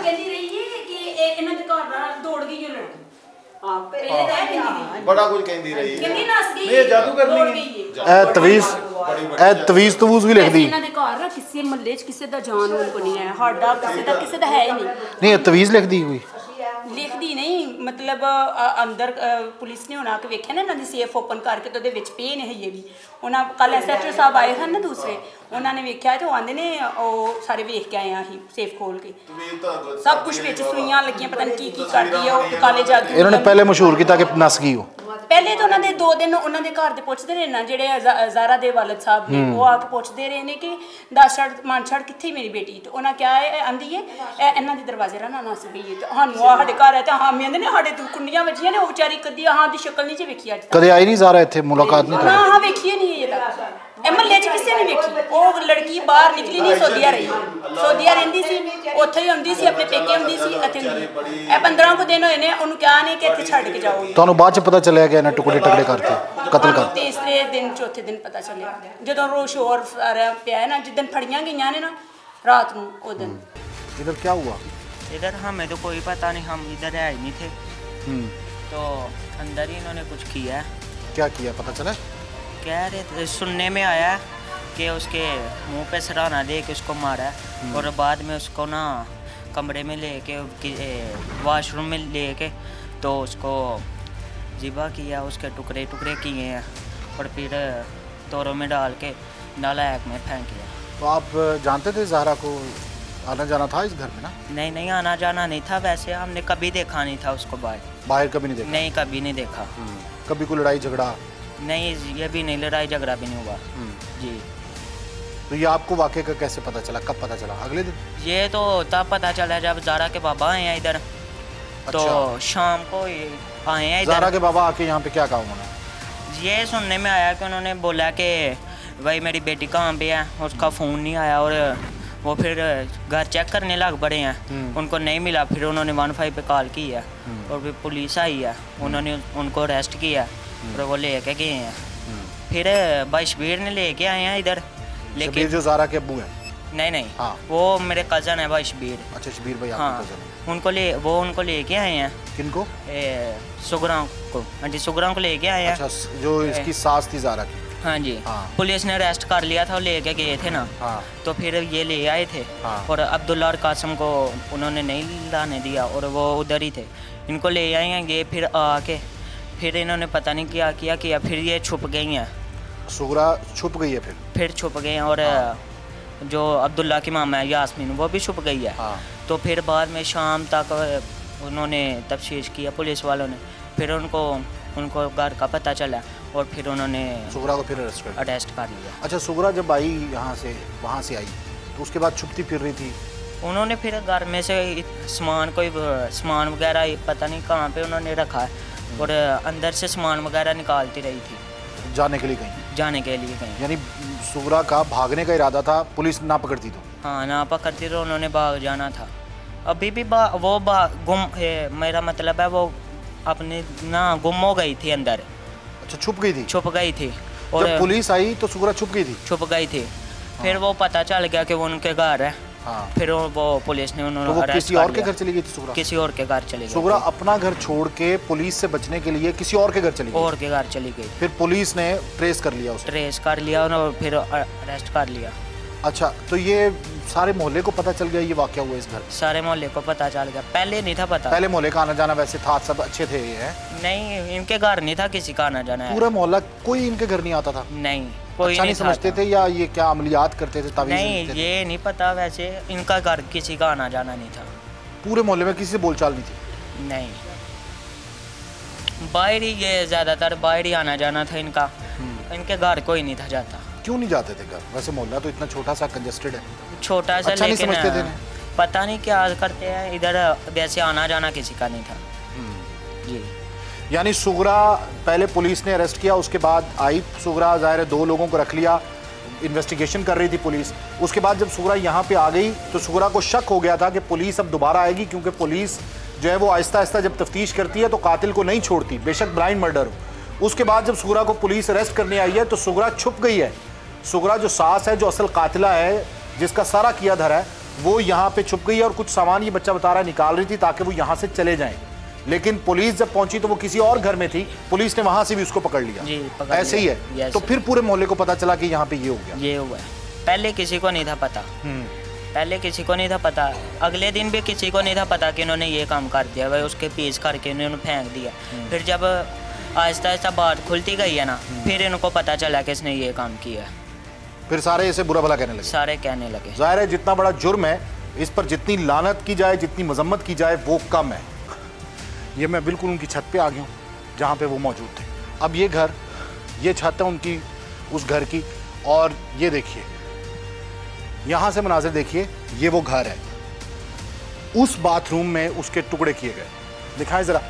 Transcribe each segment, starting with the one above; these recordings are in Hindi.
कहती रही है कि इन्हां दे घर नाल दौड़ गई है लड़की। बड़ा कुछ कहती रही है। कहती नस गई ये जादू करनी है। तवीज़ तवूज़ भी लिख दी। इन्हां दे घर किसी महल्ले च किसी दा जान होन को नहीं है, साडा किसी दा है ही नहीं तवीज़ लिख दी कोई लिखदी नहीं, मतलब अंदर पुलिस ने उन्हें आके वेख्या ना, इन्होंने सेफ ओपन करके तो विच पे ने ये भी उन्हें कल SHO साहब आए हैं ना दूसरे, उन्होंने वेख्या तो आंदे ने सारे वेख के आए अं सेफ खोल के सब कुछ विच सुइयां लगियां, पता नहीं की करदी है वो काले जादू। इन्होंने पहले मशहूर किया कि नस गई हो। पहले तो उन्होंने 2 दिन उन्होंने घर दे पुछदे रहे ना, जेडे ज़ारा दे वालिद साहब ने वो आके पुछदे रहे ने कि दस छड़ मान छड़ कित्थे मेरी बेटी, तो उन्हें क्या है आंदी है इन्हां दे दरवाजे ना नस गई है, तो सानू साडे घर है तो हाँ मैं ने साडे कुंडियां वजियां ने, वो बेचारी कदी हाँ दी शक्ल नहीं जी वेखी अज कदे आई नहीं ज़ारा इत्थे मुलाकात नहीं हाँ हाँ वेखी नहीं है महल्ले च किसी ने वेखी। वो लड़की बाहर निकली नहीं, सौदिया रही, सौदिया रहिंदी सी, उत्थे ही आउंदी सी, अपने पेके आउंदी सी, इत्थे नहीं। 15 को दिन होए ने ओनू क्या ने कि इत्थे छड्ड के जाओ। तुहानू बाद च पता चलिया कि इन्हें टुकड़े टुकड़े करते कत्ल कर तीसरे दिन चौथे दिन पता चलिया जदों रोश और सारा पिया ना, जिस दिन फड़ियां गईयां ने ना रात नूं उस दिन। इधर क्या हुआ? इधर हमें तो कोई पता नहीं, हम इधर है ही नहीं थे, तो अंदर ही इन्होंने कुछ किया। क्या किया पता चला? कह रहे थे, सुनने में आया कि उसके मुंह पे सराहना दे के उसको मारा है, और बाद में उसको ना कमरे में लेके वॉशरूम में लेके तो उसको ज़िबा किया, उसके टुकड़े टुकड़े किए हैं और फिर तोरों में डाल के नालायक में फेंक दिया। तो आप जानते थे ज़ाहरा को आना जाना था इस घर में ना? नहीं नहीं आना जाना नहीं था, वैसे हमने कभी देखा नहीं था उसको बाहर कभी नहीं देखा? नहीं कभी नहीं देखा। कभी कोई लड़ाई झगड़ा? नहीं ये भी नहीं, लड़ाई झगड़ा भी नहीं हुआ जी। तो ये आपको वाक़े का कैसे पता चला, कब पता चला? अगले दिन? ये तो तब पता चला जब ज़ारा के बाबा आए हैं इधर। अच्छा। तो शाम को आए हैं इधर। ज़ारा के बाबा आके यहाँ पे क्या कहा उन्होंने? ये सुनने में आया कि उन्होंने बोला कि भाई मेरी बेटी कहाँ पे है, उसका फ़ोन नहीं आया, और वो फिर घर चेक करने लग पड़े हैं, उनको नहीं मिला, फिर उन्होंने 15 पे कॉल की है और फिर पुलिस आई है, उन्होंने उनको अरेस्ट किया और वो लेके गए हैं। फिर भाई शबीर ने लेके आए हैं इधर, लेकिन जो ज़ारा के अब्बू हैं? नहीं हाँ। वो मेरे कज़न है भाई शबीर। अच्छा शबीर भाई आपके हाँ, कज़न? उनको लेके आए हैं। किनको? सुगरा को, हाँ जी सुगरा को लेके आए हैं। अच्छा, जो इसकी सास थी ज़ारा की? हाँ जी। हाँ। पुलिस ने अरेस्ट कर लिया था, लेके गए थे ना। हाँ। तो फिर ये ले आए थे। हाँ। और अब्दुल्ला और कासम को उन्होंने नहीं लाने दिया और वो उधर ही थे, इनको ले आए हैं ये, फिर आके फिर इन्होंने पता नहीं क्या किया, फिर ये छुप गई हैं। सुगरा छुप गई है फिर छुप गए हैं, और जो अब्दुल्ला की मामा है यास्मीन वो भी छुप गई है। हाँ। तो फिर बाद में शाम तक उन्होंने तफ्तीश किया पुलिस वालों ने, फिर उनको घर का पता चला और फिर उन्होंने सुगरा को फिर अरेस्ट कर लिया। अच्छा, सुगरा जब आई वहाँ से आई तो उसके बाद छुपती फिर रही थी? उन्होंने फिर घर में से सामान वगैरह पता नहीं कहाँ पे उन्होंने रखा है, और अंदर से सामान वगैरह निकालती रही थी। जाने के लिए कहीं? यानी सुगरा का भागने का इरादा था, पुलिस ना पकड़ती तो? हाँ ना पकड़ती तो उन्होंने भाग जाना था। अभी भी मेरा मतलब है वो अपने ना गुम हो गई थी अंदर। अच्छा, छुप गई थी। और जब पुलिस आई तो सुगरा छुप गई थी। फिर वो पता चल गया कि वो उनके घर है। हाँ। फिर वो पुलिस ने उन्होंने तो किसी और के घर चली गई थी सुगरा? किसी और के घर चली गई। सुगरा अपना घर छोड़ के पुलिस से बचने के लिए किसी और के घर चली गई? फिर पुलिस ने ट्रेस कर लिया और फिर अरेस्ट कर लिया। अच्छा, तो ये सारे मोहल्ले को पता चल गया ये वाकया हुआ इस घर? सारे मोहल्ले को पता चल गया, पहले नहीं था पता। पहले मोहल्ले का आना जाना वैसे था, सब अच्छे थे ये? नहीं, इनके घर नहीं था किसी का आना जाना। पूरा मोहल्ला कोई इनके घर नहीं आता था? नहीं, कोई नहीं समझते थे, या ये क्या अमलियात करते थे? नहीं, ये नहीं पता, वैसे इनका घर किसी का आना जाना नहीं था। पूरे मोहल्ले में किसी से बोलचाल नहीं थी? नहीं, बाहर ही, ये ज्यादातर बाहर ही आना जाना था इनका, इनके घर कोई नहीं था जाता। क्यों नहीं जाते थे घर? वैसे मोहल्ला तो इतना छोटा सा कंजेस्टेड है। छोटा सा, अच्छा, लेकिन नहीं समझते थे? पता नहीं क्या करते हैं इधर, वैसे आना जाना किसी का नहीं था जी। यानी सुगरा पहले पुलिस ने अरेस्ट किया, उसके बाद आई सुगरा, ज़ाहिर है 2 लोगों को रख लिया, इन्वेस्टिगेशन कर रही थी पुलिस। उसके बाद जब सुगरा यहाँ पे आ गई तो सुगरा को शक हो गया था कि पुलिस अब दोबारा आएगी, क्योंकि पुलिस जो है वो आहिस्ता आहिस्ता जब तफ्तीश करती है तो कातिल को नहीं छोड़ती, बेशक ब्लाइंड मर्डर हो। उसके बाद जब सुगरा को पुलिस अरेस्ट करने आई है तो सुगरा छुप गई है। सुगरा जो सास है, जो असल कातिला है, जिसका सारा किया धरा है, वो यहाँ पे छुप गई और कुछ सामान ये बच्चा बता रहा है निकाल रही थी ताकि वो यहाँ से चले जाएं। लेकिन पुलिस जब पहुंची तो वो किसी और घर में थी, पुलिस ने वहां से भी उसको पकड़ लिया। जी, पकड़ ऐसे ही लिया। है। तो फिर पूरे मोहल्ले को पता चला कि यहाँ पे ये हो गया। ये हुआ है। पहले किसी को नहीं था पता, पहले किसी को नहीं था पता। अगले दिन भी किसी को नहीं था पता कि इन्होंने ये काम कर दिया। वह उसके पीस करके इन्होंने फेंक दिया। फिर जब आहिस्ता आहिस्ता बात खुलती गई है ना, फिर इनको पता चला कि इसने ये काम किया। फिर सारे इसे बुरा भला कहने लगे। सारे कहने लगे। जाहिर है जितना बड़ा जुर्म है इस पर जितनी लानत की जाए, जितनी मजम्मत की जाए वो कम है। ये मैं बिल्कुल उनकी छत पे आ गया हूँ जहाँ पे वो मौजूद थे। अब ये घर, ये छत है उनकी, उस घर की, और ये देखिए यहाँ से मनाजिर देखिए, ये वो घर है। उस बाथरूम में उसके टुकड़े किए गए। दिखाएं ज़रा,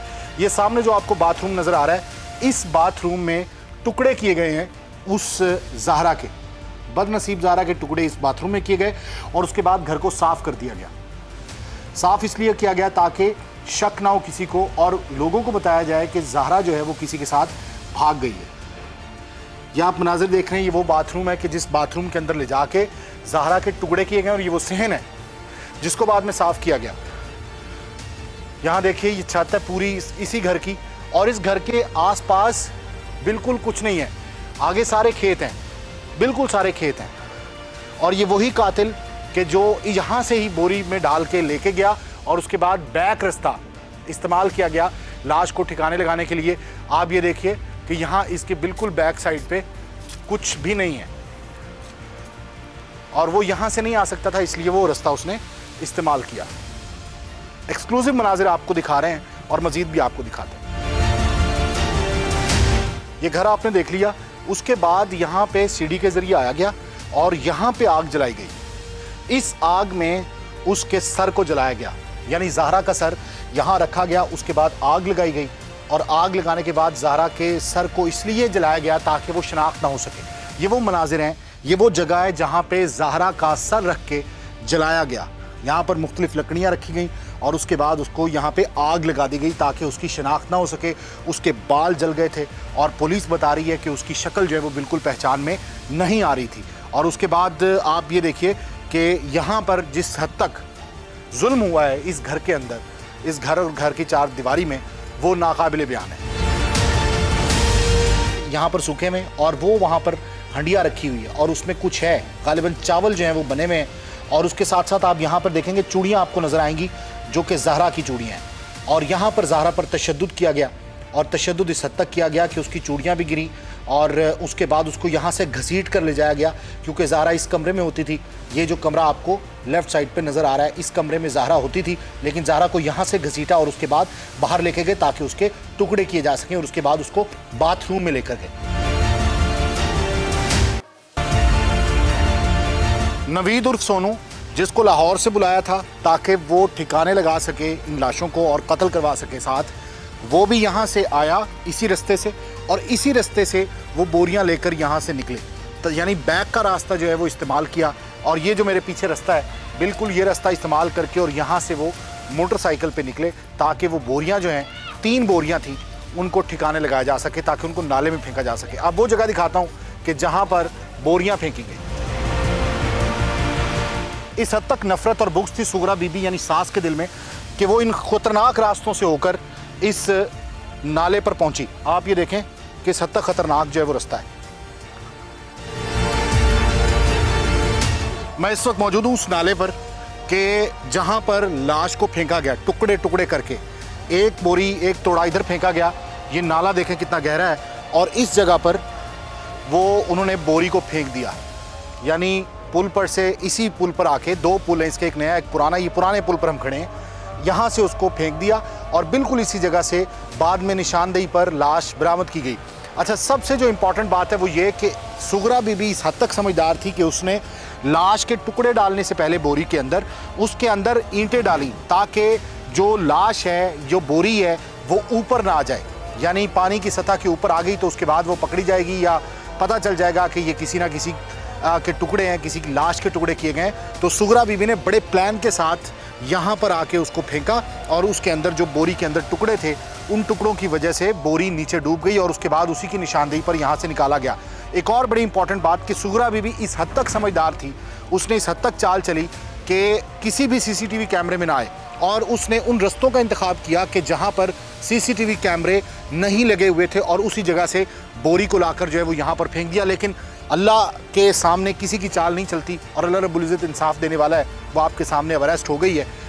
ये सामने जो आपको बाथरूम नज़र आ रहा है, इस बाथरूम में टुकड़े किए गए हैं उस ज़हरा के, बदनसीब ज़हरा के टुकड़े इस बाथरूम में किए गए। और उसके बाद घर को साफ़ कर दिया गया। साफ़ इसलिए किया गया ताकि शक ना हो किसी को और लोगों को बताया जाए कि ज़हरा जो है वो किसी के साथ भाग गई है। ये आप मनाजिर देख रहे हैं, ये वो बाथरूम है कि जिस बाथरूम के अंदर ले जाके ज़हरा के टुकड़े किए गए और ये वो सहन है जिसको बाद में साफ़ किया गया। यहाँ देखिए ये छत है पूरी इसी घर की, और इस घर के आसपास बिल्कुल कुछ नहीं है। आगे सारे खेत हैं, बिल्कुल सारे खेत हैं। और ये वही कातिल कि जो यहाँ से ही बोरी में डाल के लेके गया और उसके बाद बैक रास्ता इस्तेमाल किया गया लाश को ठिकाने लगाने के लिए। आप ये देखिए कि यहाँ इसके बिल्कुल बैक साइड पे कुछ भी नहीं है और वो यहाँ से नहीं आ सकता था, इसलिए वो रास्ता उसने इस्तेमाल किया। एक्सक्लूसिव मनाजिर आपको दिखा रहे हैं और मजीद भी आपको दिखाते हैं। ये घर आपने देख लिया। उसके बाद यहाँ पे सीढ़ी के जरिए आया गया और यहाँ पे आग जलाई गई। इस आग में उसके सर को जलाया गया, यानी ज़हरा का सर यहाँ रखा गया। उसके बाद आग लगाई गई और आग लगाने के बाद ज़हरा के सर को इसलिए जलाया गया ताकि वो शनाख्त ना हो सके। ये वो मनाजिर हैं, ये वो जगह है जहाँ पे ज़हरा का सर रख के जलाया गया। यहाँ पर मुख्तलिफ लकड़ियाँ रखी गई और उसके बाद उसको यहाँ पे आग लगा दी गई ताकि उसकी शनाख्त ना हो सके। उसके बाल जल गए थे और पुलिस बता रही है कि उसकी शक्ल जो है वो बिल्कुल पहचान में नहीं आ रही थी। और उसके बाद आप ये देखिए कि यहाँ पर जिस हद तक जुल्म हुआ है इस घर के अंदर, इस घर और घर की चार दीवारी में, वो नाकाबिले बयान है। यहाँ पर सूखे में और वो वहाँ पर हंडिया रखी हुई है और उसमें कुछ है, गालिबन चावल जो हैं वो बने हुए हैं। और उसके साथ साथ आप यहाँ पर देखेंगे चूड़ियाँ आपको नज़र आएंगी जो कि ज़हरा की चूड़ियाँ हैं। और यहाँ पर ज़हरा पर तशद्दुद किया गया और तशद्दुद इस हद तक किया गया कि उसकी चूड़ियाँ भी गिरी और उसके बाद उसको यहाँ से घसीट कर ले जाया गया, क्योंकि ज़हरा इस कमरे में होती थी। ये जो कमरा आपको लेफ़्ट साइड पे नज़र आ रहा है, इस कमरे में ज़हरा होती थी, लेकिन ज़हरा को यहाँ से घसीटा और उसके बाद बाहर लेके गए ताकि उसके टुकड़े किए जा सकें और उसके बाद उसको बाथरूम में लेकर गए। नवीद उर्फ सोनू, जिसको लाहौर से बुलाया था ताकि वो ठिकाने लगा सके इन लाशों को और कत्ल करवा सके साथ, वो भी यहाँ से आया इसी रास्ते से और इसी रास्ते से वो बोरियाँ लेकर यहाँ से निकले। तो यानी बैक का रास्ता जो है वो इस्तेमाल किया और ये जो मेरे पीछे रास्ता है बिल्कुल ये रास्ता इस्तेमाल करके और यहाँ से वो मोटरसाइकिल पे निकले ताकि वो बोरियाँ जो हैं, 3 बोरियाँ थी, उनको ठिकाने लगाया जा सके ताकि उनको नाले में फेंका जा सके। अब वो जगह दिखाता हूँ कि जहाँ पर बोरियाँ फेंकी गई। इस हद तक नफरत और बुग़्ज़ थी सुगरा बीबी यानी सास के दिल में कि वो इन खतरनाक रास्तों से होकर इस नाले पर पहुंची। आप ये देखें कि इस हद तक खतरनाक जो है वो रास्ता है। मैं इस वक्त मौजूद हूँ उस नाले पर कि जहां पर लाश को फेंका गया टुकड़े टुकड़े करके। एक बोरी, एक तोड़ा इधर फेंका गया। ये नाला देखें कितना गहरा है और इस जगह पर वो उन्होंने बोरी को फेंक दिया। यानी पुल पर से, इसी पुल पर आके, 2 पुल हैं इसके, एक नया एक पुराना, ये पुराने पुल पर हम खड़े हैं, यहाँ से उसको फेंक दिया और बिल्कुल इसी जगह से बाद में निशानदेही पर लाश बरामद की गई। अच्छा, सबसे जो इम्पॉर्टेंट बात है वो ये कि सुगरा बीबी इस हद तक समझदार थी कि उसने लाश के टुकड़े डालने से पहले बोरी के अंदर, उसके अंदर ईंटें डाली ताकि जो लाश है, जो बोरी है, वो ऊपर ना आ जाए। यानी पानी की सतह के ऊपर आ गई तो उसके बाद वो पकड़ी जाएगी या पता चल जाएगा कि ये किसी ना किसी के टुकड़े हैं, किसी की लाश के टुकड़े किए गए। तो सुगरा बीबी ने बड़े प्लान के साथ यहाँ पर आके उसको फेंका और उसके अंदर जो बोरी के अंदर टुकड़े थे, उन टुकड़ों की वजह से बोरी नीचे डूब गई और उसके बाद उसी की निशानदेही पर यहाँ से निकाला गया। एक और बड़ी इंपॉर्टेंट बात कि सुगरा बीबी इस हद तक समझदार थी, उसने इस हद तक चाल चली कि किसी भी सीसीटीवी कैमरे में ना आए, और उसने उन रस्तों का इंतखाब किया कि जहां पर सीसीटीवी कैमरे नहीं लगे हुए थे और उसी जगह से बोरी को लाकर जो है वो यहाँ पर फेंक दिया। लेकिन अल्लाह के सामने किसी की चाल नहीं चलती और अल्लाह रब्बुल इज़्ज़त इंसाफ देने वाला है। वो आपके सामने अब अरेस्ट हो गई है।